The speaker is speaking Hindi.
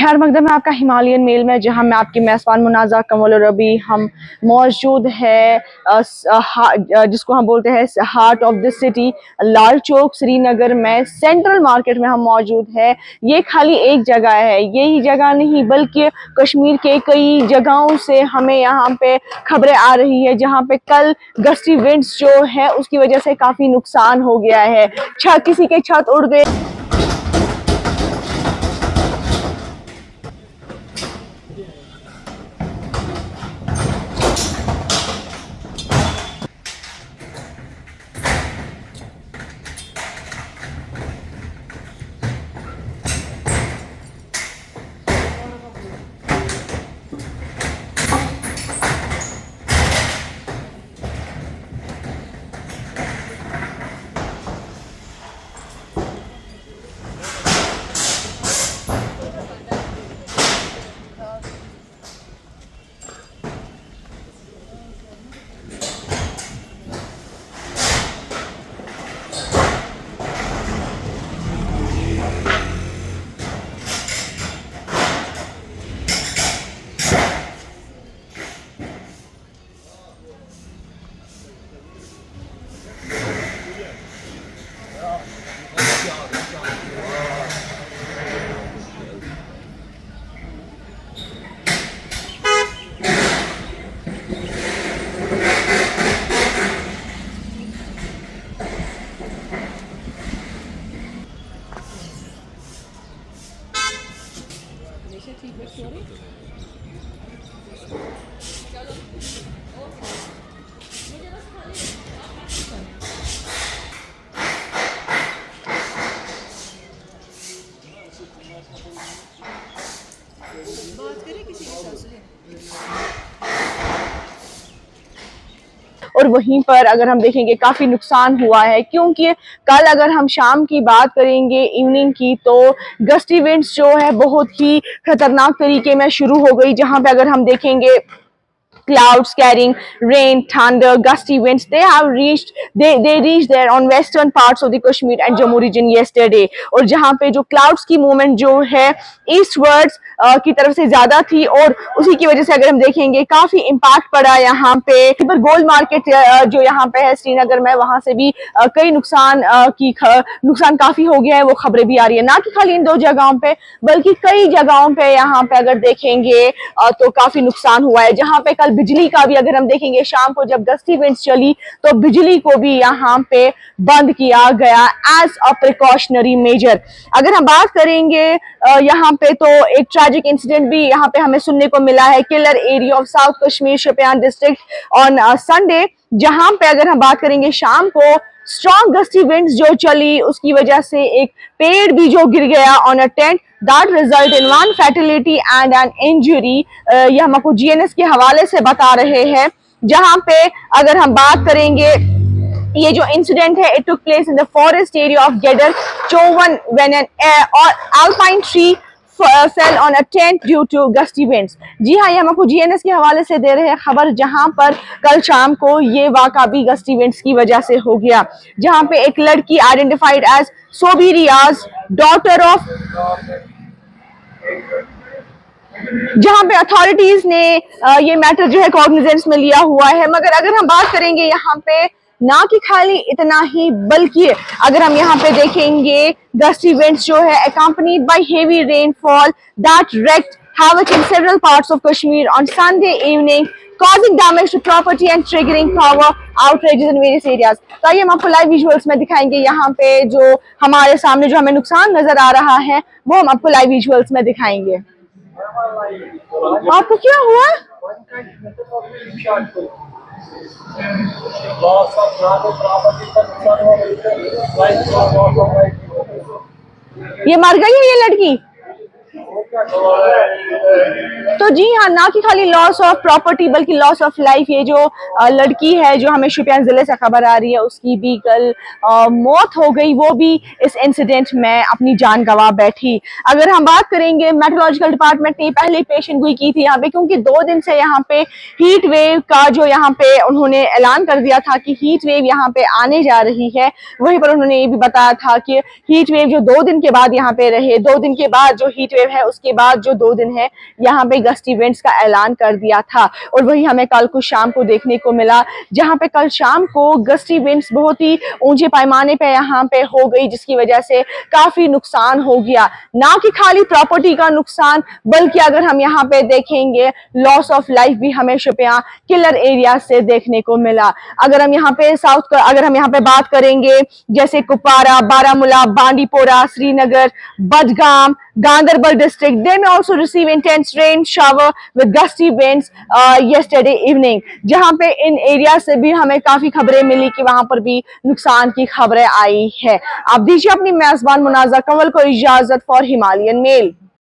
खैर मकदम है आपका हिमालयन मेल में, जहां मैं आपकी मेज़बान मुनाज़ा कमल रबी हम मौजूद है जिसको हम बोलते हैं heart of the city, Lal Chowk Srinagar में सेंट्रल मार्केट में हम मौजूद है। ये खाली एक जगह है, यही जगह नहीं बल्कि कश्मीर के कई जगहों से हमें यहाँ पे खबरें आ रही है, जहाँ पे कल गस्टी विंड्स जो है उसकी वजह से काफी नुकसान हो गया है। किसी के छत उड़ गए। और वहीं पर अगर हम देखेंगे काफी नुकसान हुआ है, क्योंकि कल अगर हम शाम की बात करेंगे इवनिंग की, तो गस्टी विंड्स जो है बहुत ही खतरनाक तरीके में शुरू हो गई, जहां पे अगर हम देखेंगे clouds carrying rain, thunder, gusty winds, they reached there on western parts of the Kashmir and Jammu region yesterday। और जहाँ पे जो clouds की मूवमेंट जो है eastwards की तरफ से ज्यादा थी, और उसी की वजह से अगर हम देखेंगे काफी इम्पैक्ट पड़ा यहाँ पे। पर गोल्ड मार्केट जो यहाँ पे है श्रीनगर में, वहां से भी कई नुकसान काफी हो गया है, वो खबरें भी आ रही है। ना कि खाली इन दो जगहों पे बल्कि कई जगहों पे यहाँ पे अगर देखेंगे तो काफी नुकसान हुआ है। जहाँ पे कल बिजली का भी अगर हम देखेंगे, शाम को जब गस्टी विंड्स चली तो बिजली को भी यहाँ पे बंद किया गया एज अ प्रिकॉशनरी मेजर। अगर हम बात करेंगे यहाँ पे, तो एक ट्रैजिक इंसिडेंट भी यहाँ पे हमें सुनने को मिला है killer area of south Kashmir Shopian district on Sunday, जहां पे अगर हम बात करेंगे शाम को स्ट्रॉन्ग गस्टी विंड्स जो चली उसकी वजह से एक पेड़ भी जो गिर गया on a tent, that result in one fatality and an injury. यह हम आपको जीएनएस के हवाले से बता रहे हैं। जहां पे अगर हम बात करेंगे, ये जो इंसिडेंट है it took place in the forest area of Gedar Chauwan when an alpine tree fell on a tent due to gusty winds। जी हाँ, ये हम आपको जीएनएस के हवाले से दे रहे हैं खबर, जहां पर कल शाम को ये वाक़ा भी गस्टी विंड्स की वजह से हो गया, जहां पे एक लड़की identified as Sobi Riyaz, daughter of, जहां पे अथॉरिटीज ने ये मैटर जो है कॉग्निजेंस में लिया हुआ है। मगर अगर हम बात करेंगे यहाँ पे, ना कि खाली इतना ही बल्कि अगर हम यहाँ पे देखेंगे गस्टी विंड्स जो है accompanied by heavy rainfall that wreaked havoc in several parts of Kashmir on Sunday evening, causing damage to property and triggering power outages in various areas। तो आइए हम आपको लाइव विजुअल्स में दिखाएंगे, यहाँ पे जो हमारे सामने जो हमें नुकसान नजर आ रहा है वो हम आपको लाइव विजुअल्स में दिखाएंगे। आपको क्या हुआ? ये मर गई है ये लड़की? तो जी हाँ, ना कि खाली लॉस ऑफ प्रॉपर्टी बल्कि लॉस ऑफ लाइफ। ये जो लड़की है जो हमें शोपियान जिले से खबर आ रही है, उसकी भी कल मौत हो गई, वो भी इस इंसिडेंट में अपनी जान गंवा बैठी। अगर हम बात करेंगे, मेट्रोलॉजिकल डिपार्टमेंट ने पहले पेशन गोई की थी यहाँ पे, क्योंकि 2 दिन से यहाँ पे हीट वेव का जो यहाँ पे उन्होंने ऐलान कर दिया था कि हीट वेव यहाँ पे आने जा रही है। वहीं पर उन्होंने ये भी बताया था कि हीट वेव जो 2 दिन के बाद यहाँ पे रहे, 2 दिन के बाद जो हीट वेव है इसके बाद जो 2 दिन है यहाँ पे गस्टी विंड्स का ऐलान कर दिया था। और वही हमें कल को शाम को देखने को मिला, जहाँ पे कल शाम को गस्टी विंड्स बहुत ही ऊंचे पैमाने पे यहाँ पे हो गई, जिसकी वजह से काफी नुकसान हो गया। ना कि खाली प्रॉपर्टी का नुकसान, बल्कि अगर हम यहाँ पे देखेंगे लॉस ऑफ लाइफ भी हमें शोपियां किलर एरिया से देखने को मिला। अगर हम यहाँ पे अगर हम यहाँ पे बात करेंगे जैसे Kupwara, Baramulla, Bandipora, Srinagar, Budgam, Ganderbal district, they may also receive intense rain shower with gusty winds yesterday evening, जहां पे इन एरिया से भी हमें काफी खबरें मिली कि वहां पर भी नुकसान की खबरें आई है। आप दीजिए अपनी मेजबान मुनाजा कंवल को इजाजत फॉर हिमालयन मेल।